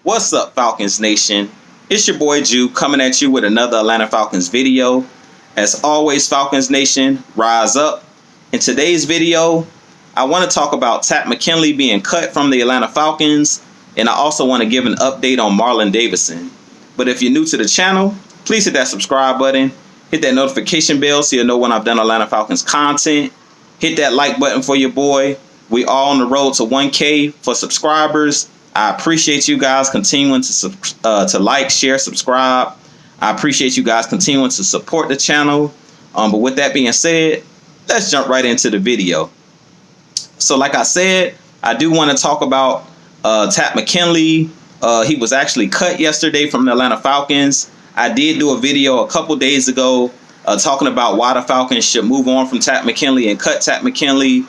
What's up, Falcons Nation? It's your boy Jew coming at you with another Atlanta Falcons video. As always, Falcons Nation, rise up. In today's video, I want to talk about Takk McKinley being cut from the Atlanta Falcons, and I also want to give an update on Marlon Davidson. But if you're new to the channel, please hit that subscribe button, hit that notification bell so you'll know when I've done Atlanta Falcons content. Hit that like button for your boy. We all on the road to 1K for subscribers. I appreciate you guys continuing to like, share, subscribe. I appreciate you guys continuing to support the channel. But with that being said, let's jump right into the video. So like I said, I do want to talk about Takk McKinley. He was actually cut yesterday from the Atlanta Falcons. I did do a video a couple days ago talking about why the Falcons should move on from Takk McKinley and cut Takk McKinley.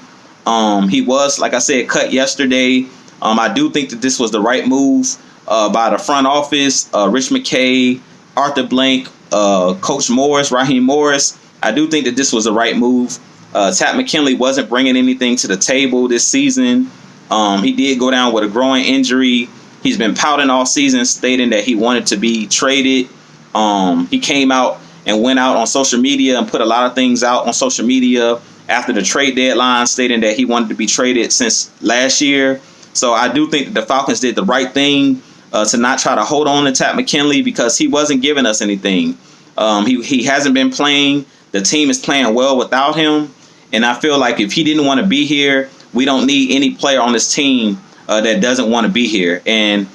He was, like I said, cut yesterday. I do think that this was the right move by the front office, Rich McKay, Arthur Blank, Coach Morris, Raheem Morris. I do think that this was the right move. Takk McKinley wasn't bringing anything to the table this season. He did go down with a groin injury. He's been pouting all season, stating that he wanted to be traded. He came out and went out on social media and put a lot of things out on social media after the trade deadline, stating that he wanted to be traded since last year. So I do think that the Falcons did the right thing to not try to hold on to Takk McKinley because he wasn't giving us anything. He hasn't been playing. The team is playing well without him. And I feel like if he didn't want to be here, we don't need any player on this team that doesn't want to be here. And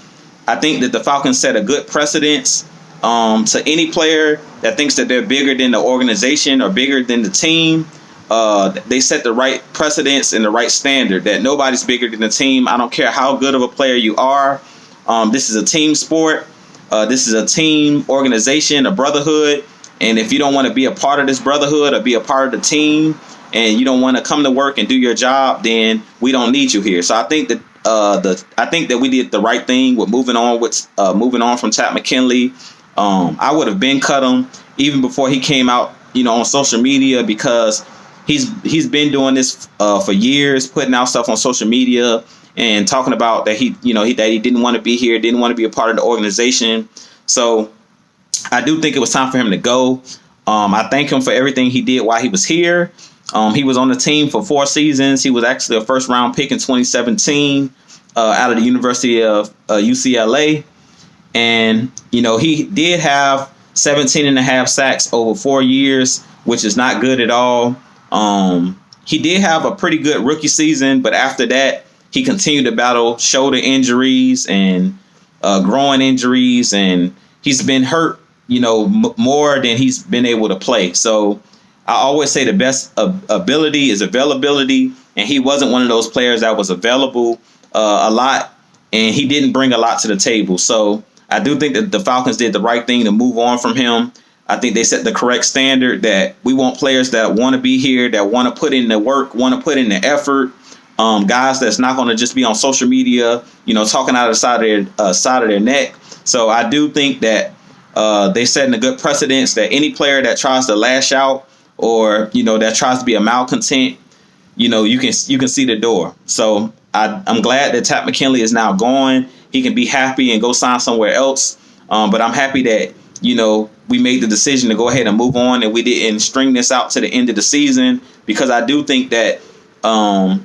I think that the Falcons set a good precedence to any player that thinks that they're bigger than the organization or bigger than the team. They set the right precedence and the right standard that nobody's bigger than the team. I don't care how good of a player you are. This is a team sport. This is a team organization, a brotherhood. And if you don't want to be a part of this brotherhood or be a part of the team and you don't want to come to work and do your job, then we don't need you here. So I think that we did the right thing with moving on from Takk McKinley. I would have been cut him even before he came out, on social media, because he's been doing this for years, putting out stuff on social media and talking about that he didn't want to be here, didn't want to be a part of the organization. So I do think it was time for him to go. I thank him for everything he did while he was here. He was on the team for 4 seasons. He was actually a first-round pick in 2017 out of the University of UCLA. And, he did have 17 and a half sacks over 4 years, which is not good at all. He did have a pretty good rookie season, but after that, he continued to battle shoulder injuries and groin injuries, and he's been hurt, more than he's been able to play. So I always say the best ability is availability, and he wasn't one of those players that was available a lot, and he didn't bring a lot to the table. So I do think that the Falcons did the right thing to move on from him. I think they set the correct standard that we want players that want to be here, that want to put in the work, want to put in the effort. Guys that's not going to just be on social media, talking out of the side of their neck. So I do think that they setting a good precedence that any player that tries to lash out or, that tries to be a malcontent, you can see the door. So I'm glad that Takk McKinley is now gone. He can be happy and go sign somewhere else. But I'm happy that, we made the decision to go ahead and move on, and we didn't string this out to the end of the season, because I do think that,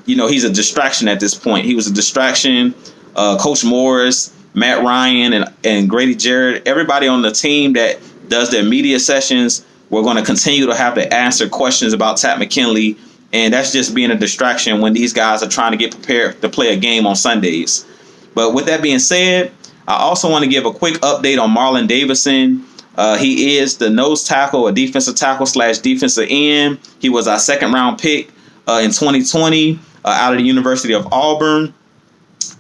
he's a distraction at this point. He was a distraction. Coach Morris, Matt Ryan, and Grady Jarrett, everybody on the team that does their media sessions, we're going to continue to have to answer questions about Takk McKinley, and that's just being a distraction when these guys are trying to get prepared to play a game on Sundays. But with that being said, I also want to give a quick update on Marlon Davidson. He is the nose tackle, a defensive tackle / defensive end. He was our 2nd-round pick in 2020 out of the University of Auburn.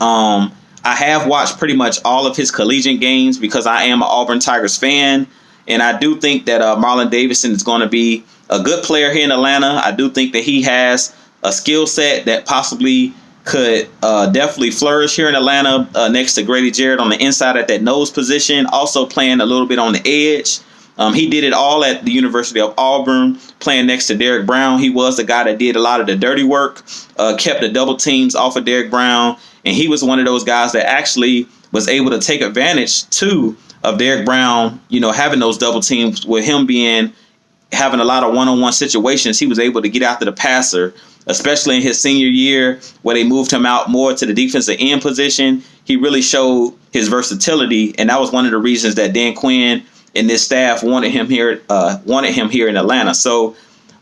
I have watched pretty much all of his collegiate games because I am an Auburn Tigers fan. And I do think that Marlon Davidson is going to be a good player here in Atlanta. I do think that he has a skill set that possibly could definitely flourish here in Atlanta next to Grady Jarrett on the inside at that nose position, also playing a little bit on the edge. He did it all at the University of Auburn, playing next to Derrick Brown. He was the guy that did a lot of the dirty work, kept the double teams off of Derrick Brown, and he was one of those guys that actually was able to take advantage too of Derrick Brown, having those double teams with him having a lot of one-on-one situations. He was able to get after the passer, especially in his senior year where they moved him out more to the defensive end position. He really showed his versatility, and that was one of the reasons that Dan Quinn and this staff wanted him here in Atlanta. So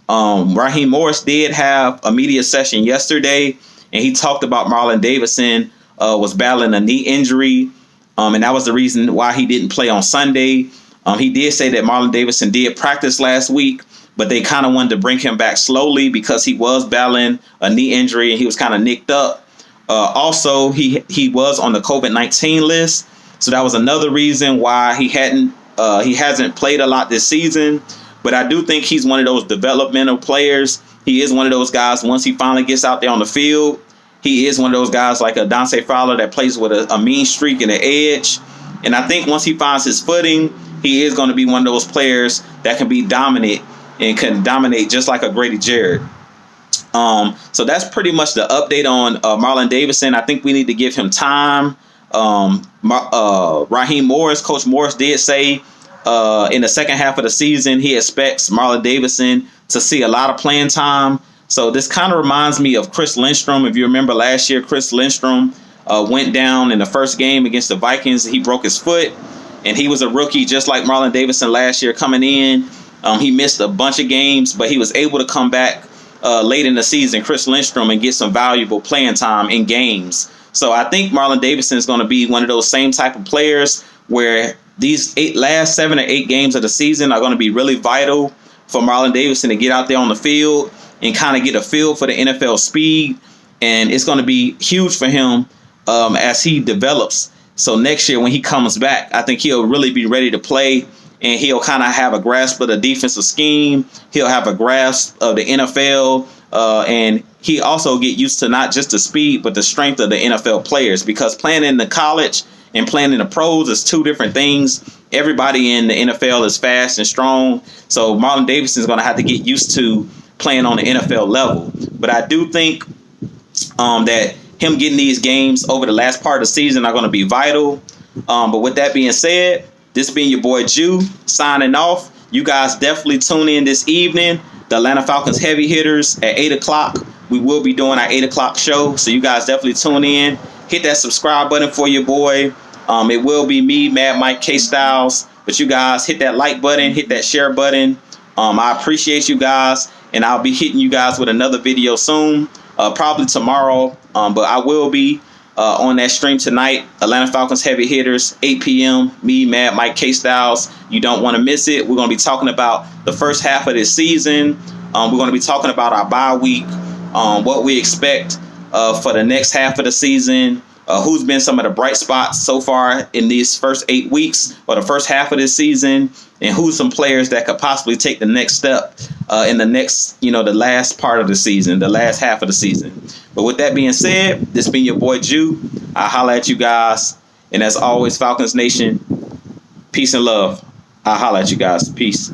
Raheem Morris did have a media session yesterday, and he talked about Marlon Davidson was battling a knee injury, and that was the reason why he didn't play on Sunday. He did say that Marlon Davidson did practice last week, but they kind of wanted to bring him back slowly because he was battling a knee injury and he was kind of nicked up. Also, he was on the COVID-19 list, so that was another reason why he hasn't played a lot this season. But I do think he's one of those developmental players. He is one of those guys, once he finally gets out there on the field, he is one of those guys like a Dante Fowler that plays with a mean streak and an edge. And I think once he finds his footing, he is going to be one of those players that can be dominant and can dominate just like a Grady Jarrett. So that's pretty much the update on Marlon Davidson. I think we need to give him time. Raheem Morris, Coach Morris did say in the second half of the season, he expects Marlon Davidson to see a lot of playing time. So this kind of reminds me of Chris Lindstrom. If you remember last year, Chris Lindstrom went down in the first game against the Vikings. He broke his foot, and he was a rookie just like Marlon Davidson last year coming in. He missed a bunch of games, but he was able to come back late in the season, Chris Lindstrom, and get some valuable playing time in games. So I think Marlon Davidson is going to be one of those same type of players where these last 7 or 8 games of the season are going to be really vital for Marlon Davidson to get out there on the field and kind of get a feel for the NFL speed. And it's going to be huge for him as he develops. So next year when he comes back, I think he'll really be ready to play, and he'll kind of have a grasp of the defensive scheme. He'll have a grasp of the NFL, and he also get used to not just the speed, but the strength of the NFL players, because playing in the college and playing in the pros is two different things. Everybody in the NFL is fast and strong. So Marlon Davidson is going to have to get used to playing on the NFL level. But I do think that him getting these games over the last part of the season are going to be vital. But with that being said, this being your boy Jew signing off. You guys definitely tune in this evening. The Atlanta Falcons heavy hitters at 8 o'clock. We will be doing our 8 o'clock show. So you guys definitely tune in. Hit that subscribe button for your boy. It will be me, Mad Mike K Styles. But you guys hit that like button, hit that share button. I appreciate you guys. And I'll be hitting you guys with another video soon. Probably tomorrow. But I will be on that stream tonight. Atlanta Falcons heavy hitters, 8 p.m. Me, Mad Mike K Styles. You don't want to miss it. We're going to be talking about the first half of this season. We're going to be talking about our bye week, what we expect for the next half of the season, who's been some of the bright spots so far in these first 8 weeks or the first half of this season, and who's some players that could possibly take the next step in the next, the last part of the season, the last half of the season. But with that being said, this been your boy Jew. I'll holla at you guys. And as always, Falcons Nation, peace and love. I'll holla at you guys. Peace.